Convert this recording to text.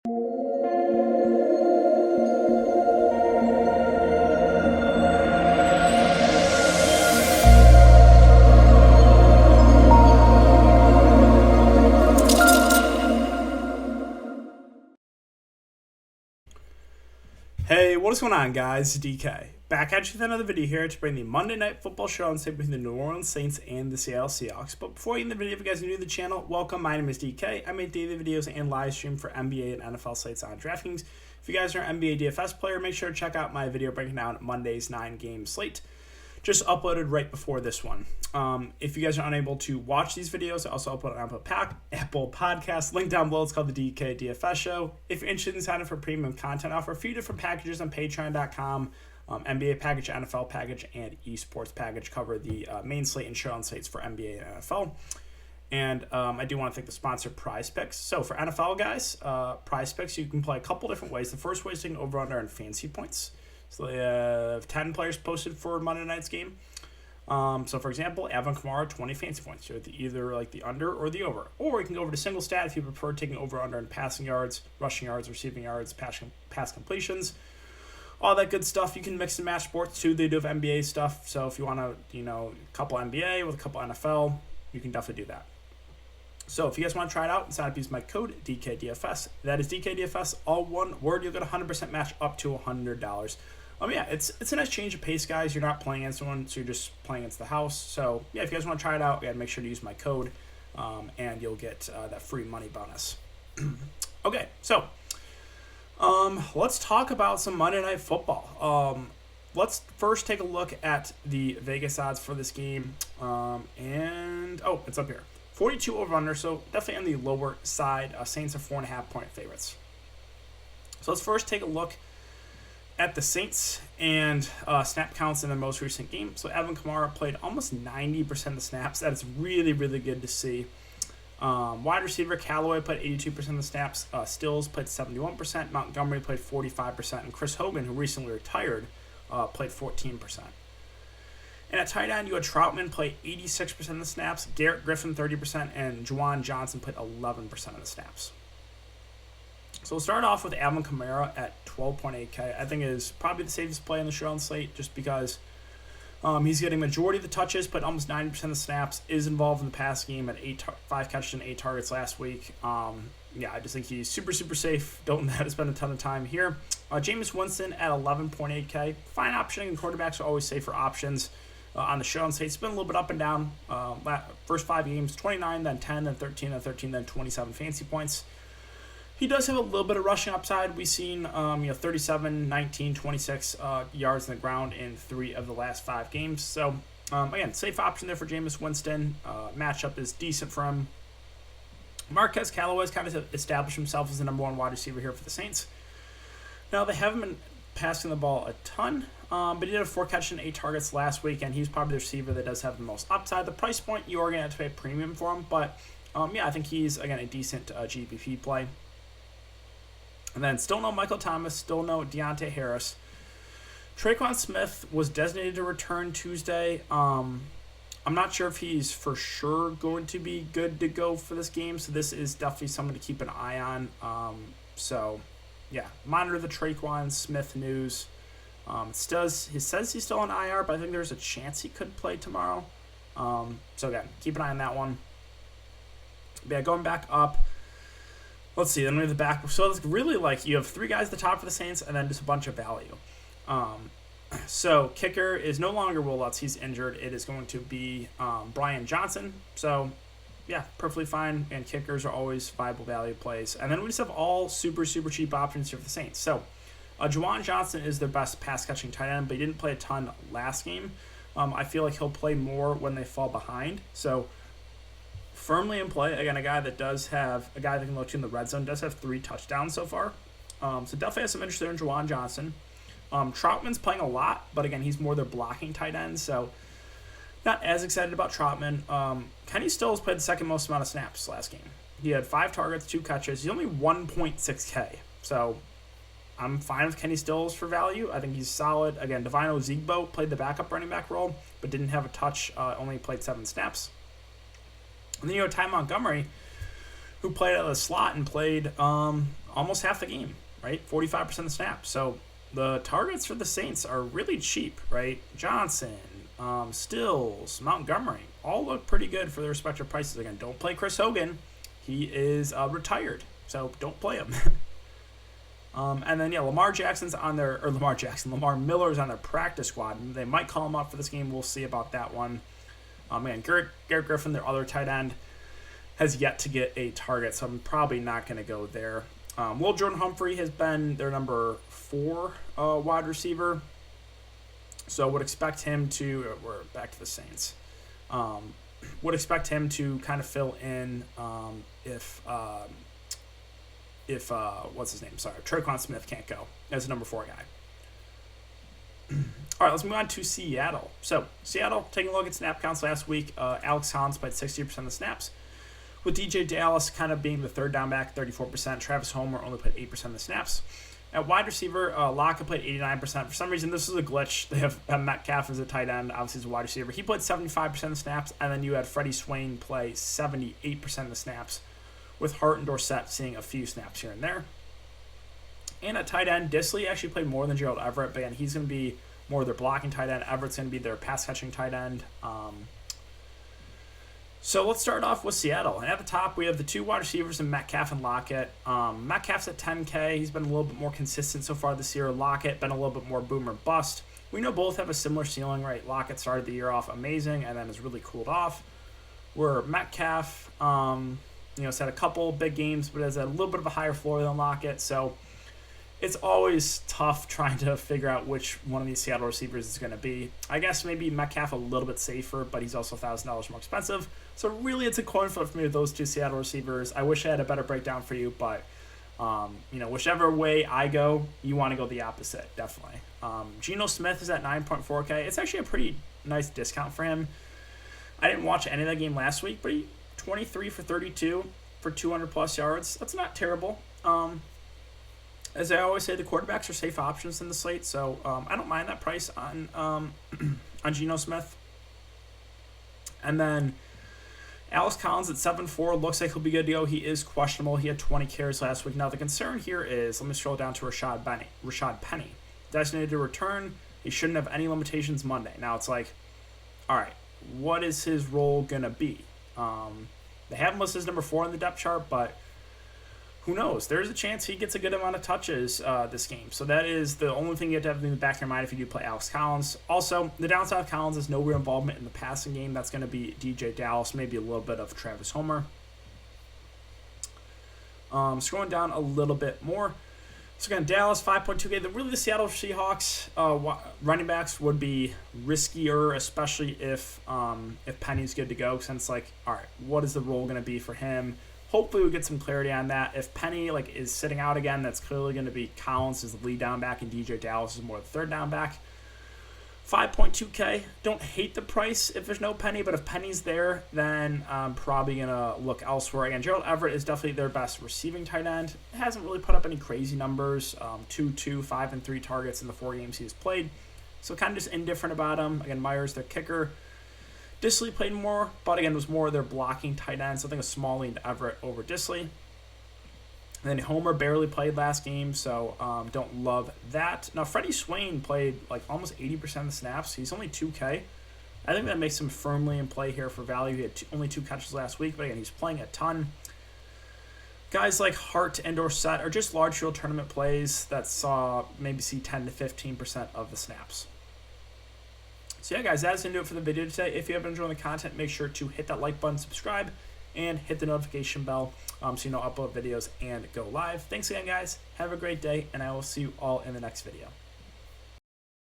Hey, what is going on, guys? DK. Back at you with another video here to bring the Monday Night Football Showdown between the New Orleans Saints and the Seattle Seahawks. But before you get in the video, if you guys are new to the channel, welcome. My name is DK. I make daily videos and live stream for NBA and NFL slates on Draftkings. If you guys are an NBA DFS player, make sure to check out my video breaking down Monday's 9-game slate. Just uploaded right before this one. If you guys are unable to watch these videos, I also upload on Apple Podcasts. Link down below. It's called the DKDFS Show. If you're interested in signing up for premium content, I offer a few different packages on Patreon.com. NBA package, NFL package, and esports package cover the main slate and showdown slates for NBA and NFL. And I do want to thank the sponsor, Prize Picks. So for NFL guys, Prize Picks, you can play a couple different ways. The first way is taking over/under and fantasy points. So they have 10 players posted for Monday night's game. So for example, Alvin Kamara, 20 fantasy points. So either like the under or the over. Or you can go over to single stat if you prefer, taking over/under in passing yards, rushing yards, receiving yards, pass completions, all that good stuff. You can mix and match sports too. They do have NBA stuff. So if you want to, a couple NBA with a couple NFL, you can definitely do that. So if you guys want to try it out, sign up, use my code DKDFS. That is DKDFS, all one word. You'll get a 100% match up to $100. Yeah, it's a nice change of pace, guys. You're not playing against someone, so you're just playing against the house. So yeah, if you guys want to try it out, make sure to use my code, and you'll get that free money bonus. Okay, so let's talk about some Monday Night Football. Let's first take a look at the Vegas odds for this game, it's up here. 42 over/under, so definitely on the lower side. Saints are 4.5-point favorites. So let's first take a look at the Saints and snap counts in their most recent game. So Alvin Kamara played almost 90% of the snaps. That is really, really good to see. Wide receiver Callaway played 82% of the snaps. Stills played 71%. Montgomery played 45%. And Chris Hogan, who recently retired, played 14%. And at tight end, you had Troutman play 86% of the snaps. Garrett Griffin 30%. And Juwan Johnson played 11% of the snaps. So we'll start off with Alvin Kamara at 12.8K. I think it is probably the safest play on the showdown slate just because he's getting majority of the touches, but almost 90% of the snaps, is involved in the pass game at 5 catches and 8 targets last week. I just think he's super, super safe. Don't have to spend a ton of time here. Jameis Winston at 11.8K. Fine option, and quarterbacks are always safer options on the showdown slate. It's been a little bit up and down. First 5 games, 29, then 10, then 13, then 13, then 27 fantasy points. He does have a little bit of rushing upside. We've seen 37, 19, 26 yards on the ground in 3 of the last 5 games. So, again, safe option there for Jameis Winston. Matchup is decent for him. Marquez Callaway's kind of established himself as the number 1 wide receiver here for the Saints. Now, they haven't been passing the ball a ton, but he did have 4 catches and 8 targets last week, and he's probably the receiver that does have the most upside. The price point, you are going to have to pay a premium for him, but I think he's, again, a decent GPP play. And then still no Michael Thomas, still no Deontay Harris. Traquan Smith was designated to return Tuesday. I'm not sure if he's for sure going to be good to go for this game, so this is definitely someone to keep an eye on. Monitor the Traquan Smith news. It says he's still on IR, but I think there's a chance he could play tomorrow. Again, keep an eye on that one. But yeah, going back up. Let's see, then we have the back. So it's really you have 3 guys at the top for the Saints and then just a bunch of value. So kicker is no longer Will Lutz. He's injured. It is going to be Brian Johnson. So, yeah, perfectly fine. And kickers are always viable value plays. And then we just have all super, super cheap options here for the Saints. So Juwan Johnson is their best pass-catching tight end, but he didn't play a ton last game. I feel like he'll play more when they fall behind. So firmly in play. Again, a guy that can look in the red zone, does have 3 touchdowns so far. So definitely has some interest there in Juwan Johnson. Troutman's playing a lot, but again, he's more their blocking tight end, so not as excited about Troutman. Kenny Stills played the second most amount of snaps last game. He had 5 targets, 2 catches. He's only 1.6K, so I'm fine with Kenny Stills for value. I think he's solid. Again, Divino Zegbo played the backup running back role, but didn't have a touch, only played 7 snaps. And then you have Ty Montgomery, who played out of the slot and played almost half the game, right? 45% of the snaps. So the targets for the Saints are really cheap, right? Johnson, Stills, Montgomery, all look pretty good for their respective prices. Again, don't play Chris Hogan. He is retired, so don't play him. And then, yeah, Lamar Miller's on their practice squad. They might call him up for this game. We'll see about that one. Garrett Griffin, their other tight end, has yet to get a target, so I'm probably not going to go there. Will Jordan Humphrey has been their number 4 wide receiver, so would expect him to. We're back to the Saints. Would expect him to kind of fill in if what's his name? Sorry, Tre'Quan Smith can't go as a number 4 guy. All right, let's move on to Seattle. So Seattle, taking a look at snap counts last week, Alex Collins played 60% of the snaps, with DJ Dallas kind of being the third down back, 34%. Travis Homer only played 8% of the snaps. At wide receiver, Lockett played 89%. For some reason, this is a glitch. They have Metcalf as a tight end, obviously as a wide receiver. He played 75% of the snaps, and then you had Freddie Swain play 78% of the snaps, with Hart and Dorsett seeing a few snaps here and there. And at tight end, Disley actually played more than Gerald Everett, but again, he's going to be more of their blocking tight end. Everett's going to be their pass-catching tight end. So let's start off with Seattle. And at the top, we have the 2 wide receivers in Metcalf and Lockett. Metcalf's at 10K. He's been a little bit more consistent so far this year. Lockett been a little bit more boom or bust. We know both have a similar ceiling, right? Lockett started the year off amazing and then has really cooled off. Where Metcalf, has had a couple big games, but has had a little bit of a higher floor than Lockett. So it's always tough trying to figure out which one of these Seattle receivers is going to be. I guess maybe Metcalf a little bit safer, but he's also $1,000 more expensive. So really, it's a coin flip for me with those 2 Seattle receivers. I wish I had a better breakdown for you, but whichever way I go, you want to go the opposite, definitely. Geno Smith is at 9.4K. It's actually a pretty nice discount for him. I didn't watch any of that game last week, but he 23 for 32 for 200-plus yards. That's not terrible. As I always say, the quarterbacks are safe options in the slate, so I don't mind that price on on Geno Smith. And then Alex Collins at 7.4 looks like he'll be good to go. He is questionable. He had 20 carries last week. Now, the concern here is, let me scroll down to Rashad Penny. Designated to return. He shouldn't have any limitations Monday. Now, it's like, all right, what is his role going to be? They have him listed as number 4 in the depth chart, but who knows? There's a chance he gets a good amount of touches this game. So that is the only thing you have to have in the back of your mind if you do play Alex Collins. Also, the downside of Collins is no real involvement in the passing game. That's going to be DJ Dallas, maybe a little bit of Travis Homer. Scrolling down a little bit more. So again, Dallas, 5.2K. The Seattle Seahawks running backs would be riskier, especially if Penny's good to go. Since, all right, what is the role going to be for him? Hopefully we get some clarity on that. If Penny is sitting out again, that's clearly going to be Collins as the lead down back and DJ Dallas is more the third down back. 5.2K. Don't hate the price if there's no Penny, but if Penny's there, then I'm probably going to look elsewhere. Again, Gerald Everett is definitely their best receiving tight end. Hasn't really put up any crazy numbers. 2, 5, and 3 targets in the 4 games he's played. So kind of just indifferent about him. Again, Myers, their kicker. Disley played more, but again, was more their blocking tight end. So I think a small lean to Everett over Disley. And then Homer barely played last game, so don't love that. Now, Freddie Swain played almost 80% of the snaps. He's only 2K. I think that makes him firmly in play here for value. He had only 2 catches last week, but again, he's playing a ton. Guys like Hart and Dorsett are just large field tournament plays that maybe see 10 to 15% of the snaps. So yeah, guys, that's going to do it for the video today. If you have been enjoying the content, make sure to hit that like button, subscribe, and hit the notification bell so you know upload videos and go live. Thanks again, guys. Have a great day, and I will see you all in the next video.